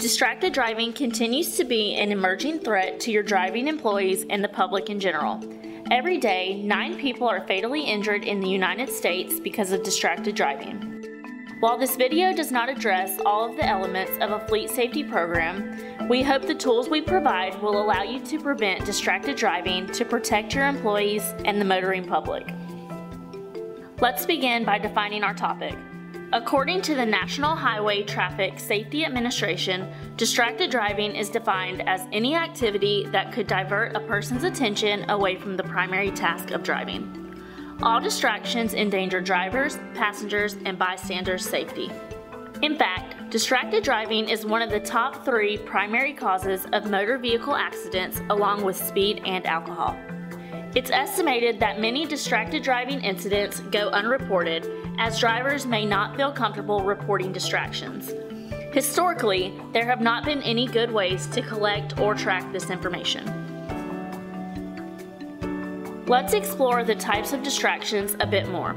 Distracted driving continues to be an emerging threat to your driving employees and the public in general. Every day, 9 people are fatally injured in the United States because of distracted driving. While this video does not address all of the elements of a fleet safety program, we hope the tools we provide will allow you to prevent distracted driving to protect your employees and the motoring public. Let's begin by defining our topic. According to the National Highway Traffic Safety Administration, distracted driving is defined as any activity that could divert a person's attention away from the primary task of driving. All distractions endanger drivers, passengers, and bystanders' safety. In fact, distracted driving is one of the top 3 primary causes of motor vehicle accidents, along with speed and alcohol. It's estimated that many distracted driving incidents go unreported, as drivers may not feel comfortable reporting distractions. Historically, there have not been any good ways to collect or track this information. Let's explore the types of distractions a bit more.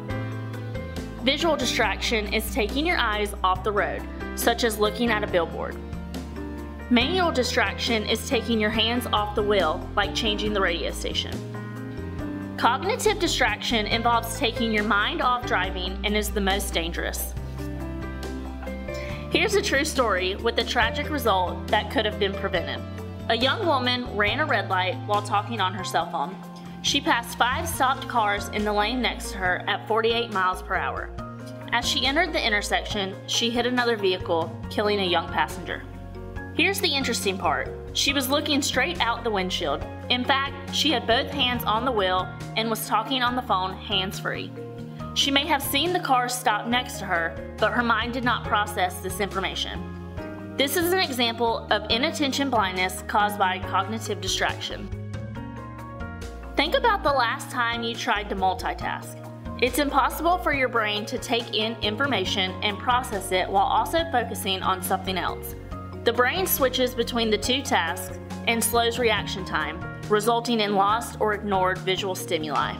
Visual distraction is taking your eyes off the road, such as looking at a billboard. Manual distraction is taking your hands off the wheel, like changing the radio station. Cognitive distraction involves taking your mind off driving and is the most dangerous. Here's a true story with a tragic result that could have been prevented. A young woman ran a red light while talking on her cell phone. She passed 5 stopped cars in the lane next to her at 48 miles per hour. As she entered the intersection, she hit another vehicle, killing a young passenger. Here's the interesting part. She was looking straight out the windshield. In fact, she had both hands on the wheel and was talking on the phone hands-free. She may have seen the car stop next to her, but her mind did not process this information. This is an example of inattention blindness caused by cognitive distraction. Think about the last time you tried to multitask. It's impossible for your brain to take in information and process it while also focusing on something else. The brain switches between the 2 tasks and slows reaction time, resulting in lost or ignored visual stimuli.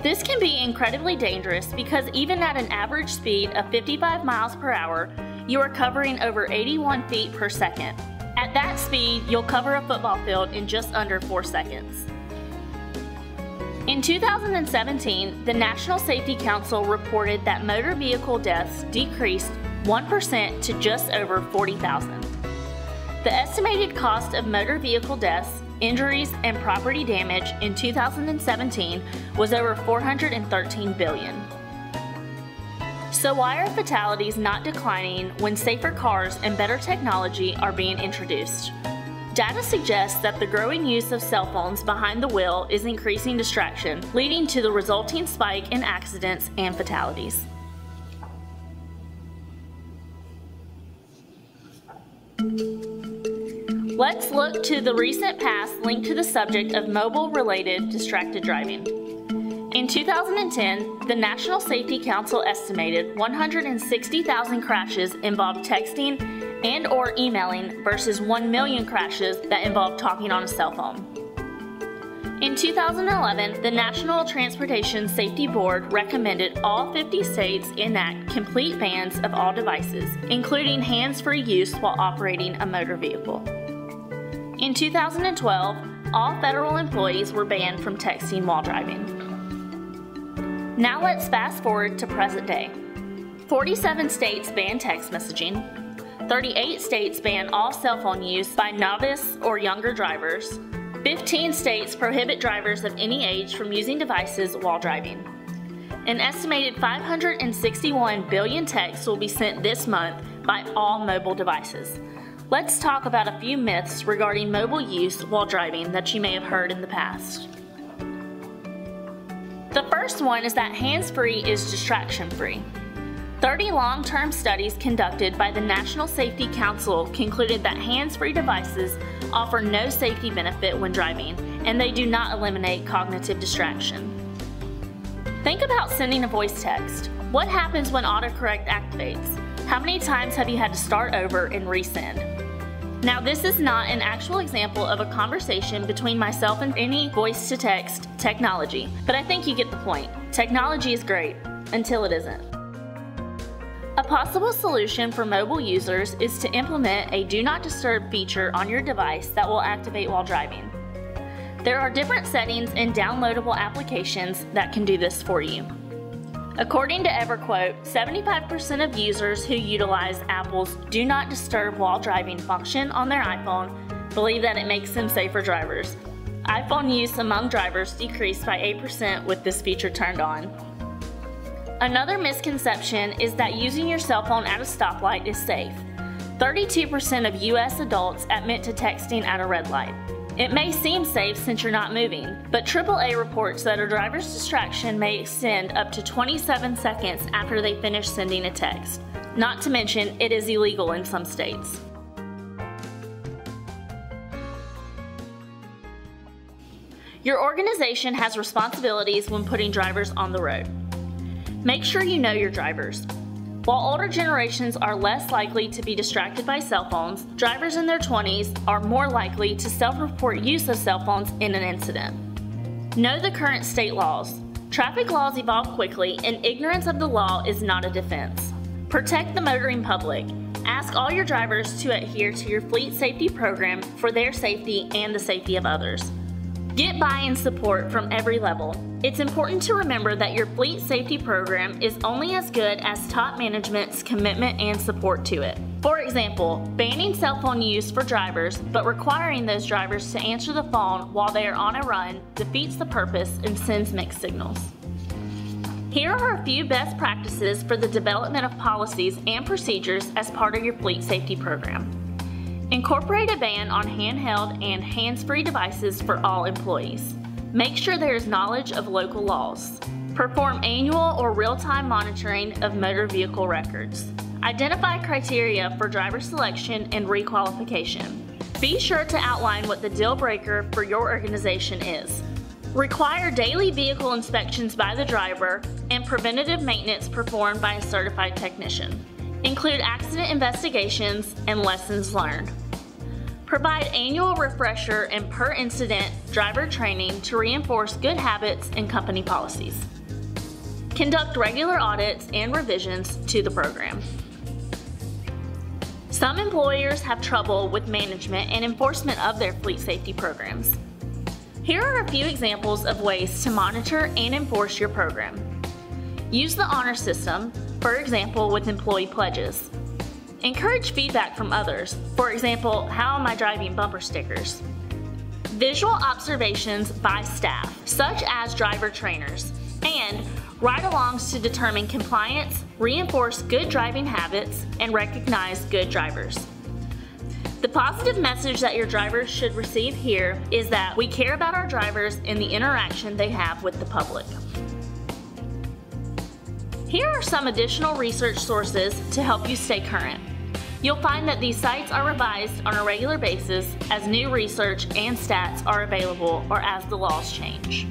This can be incredibly dangerous because even at an average speed of 55 miles per hour, you are covering over 81 feet per second. At that speed, you'll cover a football field in just under 4 seconds. In 2017, the National Safety Council reported that motor vehicle deaths decreased 1% to just over 40,000. The estimated cost of motor vehicle deaths, injuries, and property damage in 2017 was over $413 billion. So why are fatalities not declining when safer cars and better technology are being introduced? Data suggests that the growing use of cell phones behind the wheel is increasing distraction, leading to the resulting spike in accidents and fatalities. Let's look to the recent past linked to the subject of mobile-related distracted driving. In 2010, the National Safety Council estimated 160,000 crashes involved texting and/or emailing versus 1 million crashes that involved talking on a cell phone. In 2011, the National Transportation Safety Board recommended all 50 states enact complete bans of all devices, including hands-free use while operating a motor vehicle. In 2012, all federal employees were banned from texting while driving. Now let's fast forward to present day. 47 states ban text messaging, 38 states ban all cell phone use by novice or younger drivers, 15 states prohibit drivers of any age from using devices while driving. An estimated 561 billion texts will be sent this month by all mobile devices. Let's talk about a few myths regarding mobile use while driving that you may have heard in the past. The first one is that hands-free is distraction-free. 30 long-term studies conducted by the National Safety Council concluded that hands-free devices offer no safety benefit when driving, and they do not eliminate cognitive distraction. Think about sending a voice text. What happens when autocorrect activates? How many times have you had to start over and resend? Now, this is not an actual example of a conversation between myself and any voice-to-text technology, but I think you get the point. Technology is great, until it isn't. A possible solution for mobile users is to implement a Do Not Disturb feature on your device that will activate while driving. There are different settings in downloadable applications that can do this for you. According to EverQuote, 75% of users who utilize Apple's Do Not Disturb while driving function on their iPhone believe that it makes them safer drivers. iPhone use among drivers decreased by 8% with this feature turned on. Another misconception is that using your cell phone at a stoplight is safe. 32% of US adults admit to texting at a red light. It may seem safe since you're not moving, but AAA reports that a driver's distraction may extend up to 27 seconds after they finish sending a text. Not to mention, it is illegal in some states. Your organization has responsibilities when putting drivers on the road. Make sure you know your drivers. While older generations are less likely to be distracted by cell phones, drivers in their 20s are more likely to self-report use of cell phones in an incident. Know the current state laws. Traffic laws evolve quickly, and ignorance of the law is not a defense. Protect the motoring public. Ask all your drivers to adhere to your fleet safety program for their safety and the safety of others. Get buy-in support from every level. It's important to remember that your fleet safety program is only as good as top management's commitment and support to it. For example, banning cell phone use for drivers but requiring those drivers to answer the phone while they are on a run defeats the purpose and sends mixed signals. Here are a few best practices for the development of policies and procedures as part of your fleet safety program. Incorporate a ban on handheld and hands-free devices for all employees. Make sure there is knowledge of local laws. Perform annual or real-time monitoring of motor vehicle records. Identify criteria for driver selection and requalification. Be sure to outline what the deal breaker for your organization is. Require daily vehicle inspections by the driver and preventative maintenance performed by a certified technician. Include accident investigations and lessons learned. Provide annual refresher and per incident driver training to reinforce good habits and company policies. Conduct regular audits and revisions to the program. Some employers have trouble with management and enforcement of their fleet safety programs. Here are a few examples of ways to monitor and enforce your program. Use the honor system, for example with employee pledges. Encourage feedback from others, for example, how am I driving bumper stickers? Visual observations by staff, such as driver trainers, and ride-alongs to determine compliance, reinforce good driving habits, and recognize good drivers. The positive message that your drivers should receive here is that we care about our drivers and the interaction they have with the public. Here are some additional research sources to help you stay current. You'll find that these sites are revised on a regular basis as new research and stats are available or as the laws change.